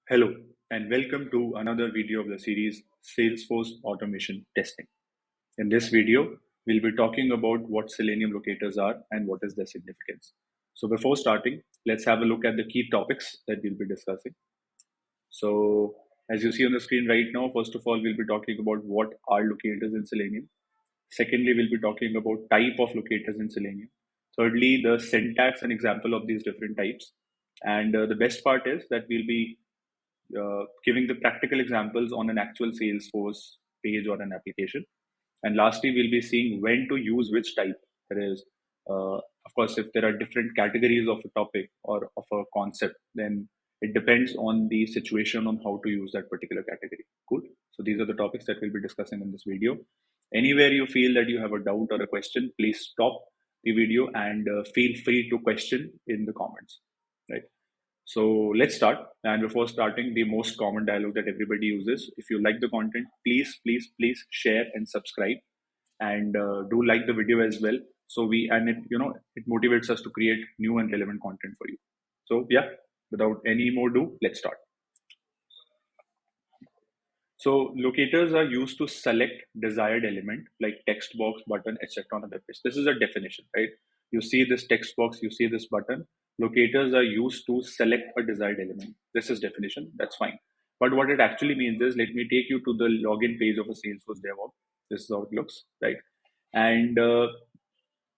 Hello, and welcome to another video of the series Salesforce Automation Testing. In this video, we'll be talking about what Selenium locators are and what is their significance. So before starting, let's have a look at the key topics that we'll be discussing. So as you see on the screen right now, first of all, we'll be talking about what are locators in Selenium. Secondly, we'll be talking about type of locators in Selenium. Thirdly, the syntax and example of these different types. And the best part is that we'll be giving the practical examples on an actual Salesforce page or an application. And lastly, we'll be seeing when to use which type. There is, of course, if there are different categories of a topic or of a concept, then it depends on the situation on how to use that particular category. Cool. So these are the topics that we'll be discussing in this video. Anywhere you feel that you have a doubt or a question, please stop the video and feel free to question in the comments. Right. So let's start. And before starting, the most common dialogue that everybody uses: if you like the content, please share and subscribe, and do like the video as well. So it motivates us to create new and relevant content for you. So yeah, without any more ado, let's start. So locators are used to select desired element like text box, button, etc. on a web page. This is a definition, right? You see this text box, you see this button. Locators are used to select a desired element. This is definition. That's fine. But what it actually means is, let me take you to the login page of a Salesforce DevOps. This is how it looks, right? And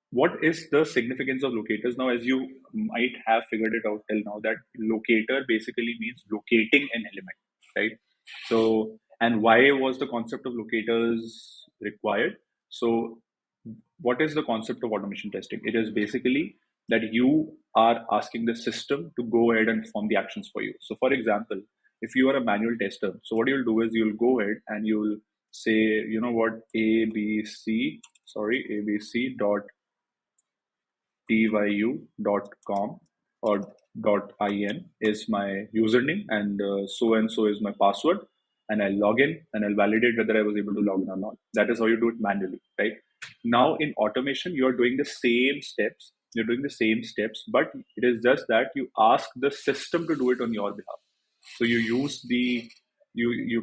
what is the significance of locators? Now, as you might have figured it out till now, that locator basically means locating an element, right? So, and why was the concept of locators required? So, what is the concept of automation testing? It is basically that you are asking the system to go ahead and perform the actions for you. So, for example, if you are a manual tester, so what you'll do is you'll go ahead and you'll say, you know what, ABC dot tyu.com or .in is my username, and so is my password, and I'll log in and I'll validate whether I was able to log in or not. That is how you do it manually, right? Now in automation, you're doing the same steps. You're doing the same steps, but it is just that you ask the system to do it on your behalf. So you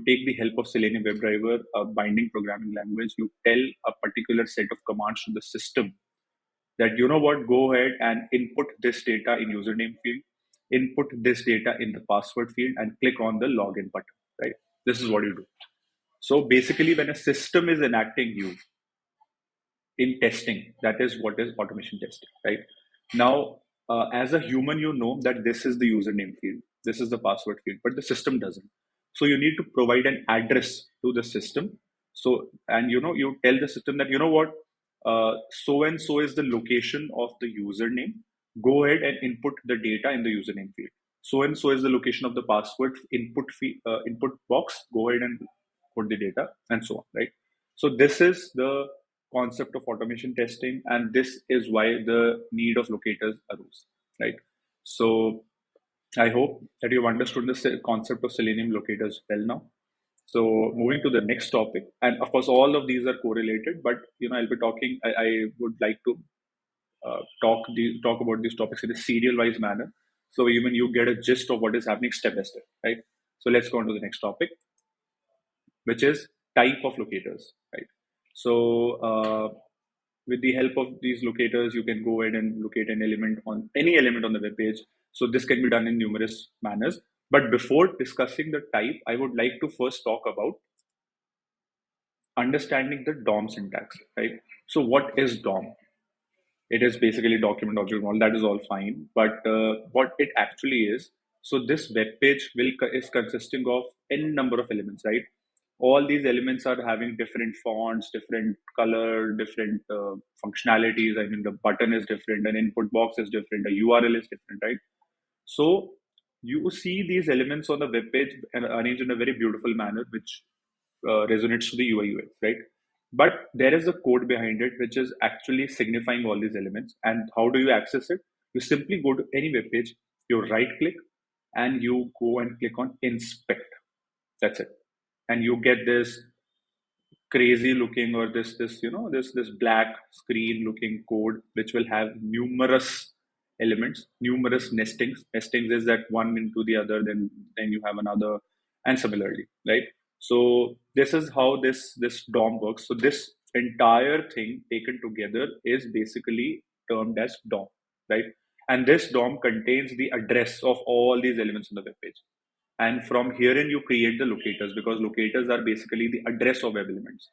take the help of Selenium WebDriver, a binding programming language. You tell a particular set of commands to the system that, you know what, go ahead and input this data in username field, input this data in the password field, and click on the login button, right? This is what you do. So basically, when a system is enacting you in testing, that is what is automation testing, right? Now, as a human, you know that this is the username field, this is the password field, but the system doesn't. So you need to provide an address to the system. So, and you tell the system that, you know what, so and so is the location of the username. Go ahead and input the data in the username field. So and so is the location of the password input box. Go ahead and put the data, and so on, right? So this is the concept of automation testing, and this is why the need of locators arose, right? So I hope that you've understood the concept of Selenium locators well now. So moving to the next topic, and of course all of these are correlated, but I'll be talking. I would like to talk about these topics in a serial wise manner, so even you get a gist of what is happening step by step, right? So let's go on to the next topic, which is type of locators, right? So with the help of these locators, you can go ahead and locate an element on any element on the web page. So this can be done in numerous manners. But before discussing the type, I would like to first talk about understanding the DOM syntax, right? So what is DOM? It is basically document object model. That is all fine. But what it actually is, so this web page is consisting of n number of elements, right? All these elements are having different fonts, different color, different functionalities. I mean, the button is different, an input box is different, a URL is different, right? So you see these elements on the web page and arranged in a very beautiful manner, which resonates to the UI UX, right? But there is a code behind it, which is actually signifying all these elements. And how do you access it? You simply go to any web page, you right click, and you go and click on inspect. That's it. And you get this crazy looking, or this black screen looking code, which will have numerous elements, numerous nestings. Nestings is that one into the other, then you have another, and similarly, right? So this is how this DOM works. So this entire thing taken together is basically termed as DOM, right? And this DOM contains the address of all these elements on the web page. And from herein you create the locators, because locators are basically the address of web elements.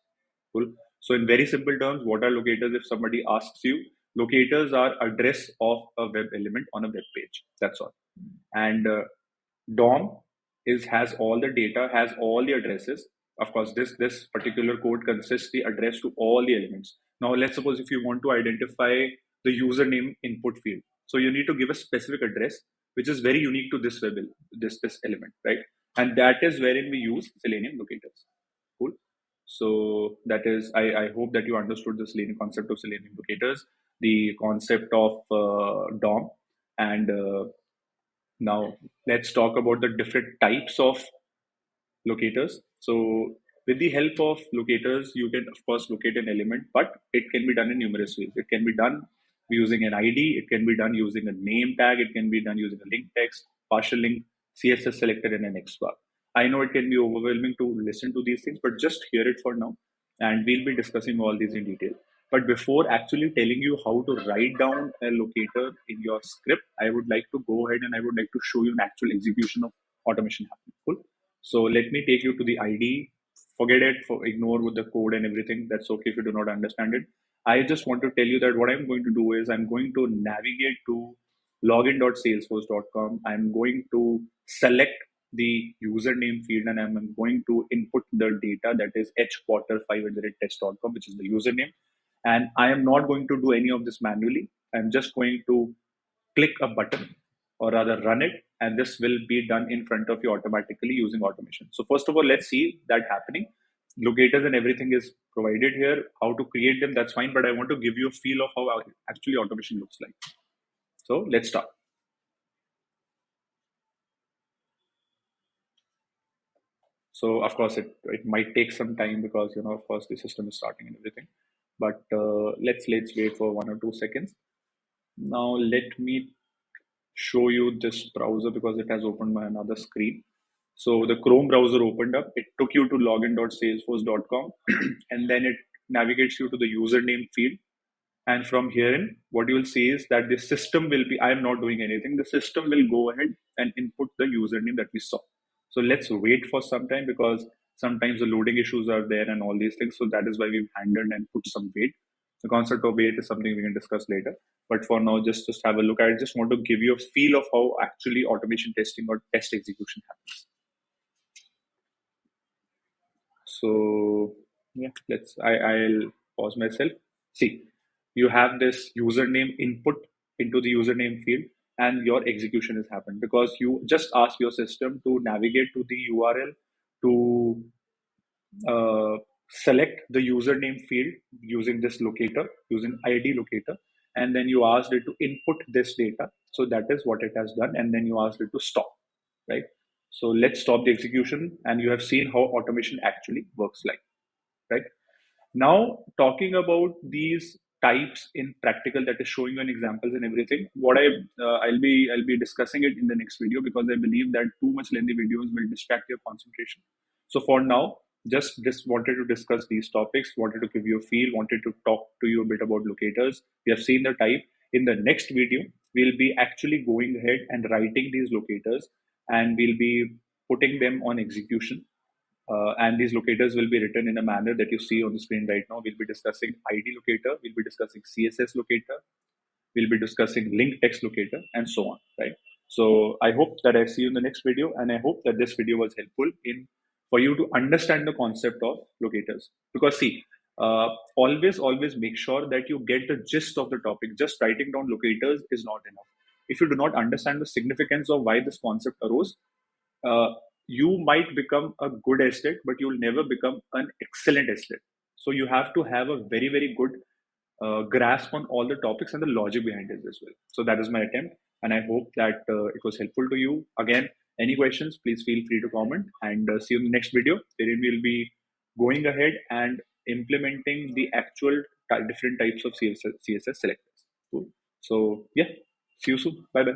Cool. So in very simple terms, what are locators? If somebody asks you, locators are address of a web element on a web page. That's all. And DOM has all the data, has all the addresses. Of course, this particular code consists the address to all the elements. Now, let's suppose if you want to identify the username input field, so you need to give a specific address which is very unique to this this element, right? And that is wherein we use Selenium locators. Cool. So that is, I hope that you understood the Selenium concept of Selenium locators, the concept of DOM, and now let's talk about the different types of locators. So with the help of locators, you can of course locate an element, but it can be done in numerous ways. It can be done using an ID, it can be done using a name tag, it can be done using a link text, partial link, CSS selector, and an X bar. I know it can be overwhelming to listen to these things, but just hear it for now, and we'll be discussing all these in detail. But before actually telling you how to write down a locator in your script, I would like to go ahead and I would like to show you an actual execution of automation happening. Cool. So let me take you to the ID. Forget it, ignore with the code and everything. That's okay if you do not understand it. I just want to tell you that what I'm going to do is I'm going to navigate to login.salesforce.com. I'm going to select the username field and I'm going to input the data, that is hquarter500test.com, which is the username. And I am not going to do any of this manually. I'm just going to click a button, or rather run it, and this will be done in front of you automatically using automation. So first of all, let's see that happening. Locators and everything is provided here. How to create them, that's fine, but I want to give you a feel of how actually automation looks like. So let's start. So of course it might take some time because of course the system is starting and everything. But let's wait for 1 or 2 seconds. Now let me show you this browser because it has opened my another screen. So the Chrome browser opened up. It took you to login.salesforce.com and then it navigates you to the username field. And from here in, what you will see is that the system will be, I am not doing anything. The system will go ahead and input the username that we saw. So let's wait for some time because sometimes the loading issues are there and all these things. So that is why we've handled and put some wait. The concept of wait is something we can discuss later. But for now, just have a look. I just want to give you a feel of how actually automation testing or test execution happens. So yeah, I'll pause myself. See, you have this username input into the username field, and your execution has happened because you just ask your system to navigate to the URL to select the username field using this locator, using ID locator, and then you asked it to input this data. So that is what it has done, and then you asked it to stop, right? So let's stop the execution, and you have seen how automation actually works like, right? Now, talking about these types in practical, that is showing you an examples and everything. What I'll be discussing it in the next video because I believe that too much lengthy videos will distract your concentration. So for now, just wanted to discuss these topics. Wanted to give you a feel. Wanted to talk to you a bit about locators. We have seen the type. In the next video, we'll be actually going ahead and writing these locators, and we'll be putting them on execution, and these locators will be written in a manner that you see on the screen right now. We'll be discussing ID locator, we'll be discussing CSS locator, we'll be discussing link text locator, and so on, right? So I hope that I see you in the next video, and I hope that this video was helpful in for you to understand the concept of locators. Because see, always make sure that you get the gist of the topic. Just writing down locators is not enough. If you do not understand the significance of why this concept arose, uh, you might become a good estate, but you'll never become an excellent estate. So you have to have a very good grasp on all the topics and the logic behind it as well. So that is my attempt, and I hope that it was helpful to you. Again, any questions, please feel free to comment, and see you in the next video, wherein we'll be going ahead and implementing the actual different types of CSS selectors. Cool. So yeah, See you soon. Bye bye.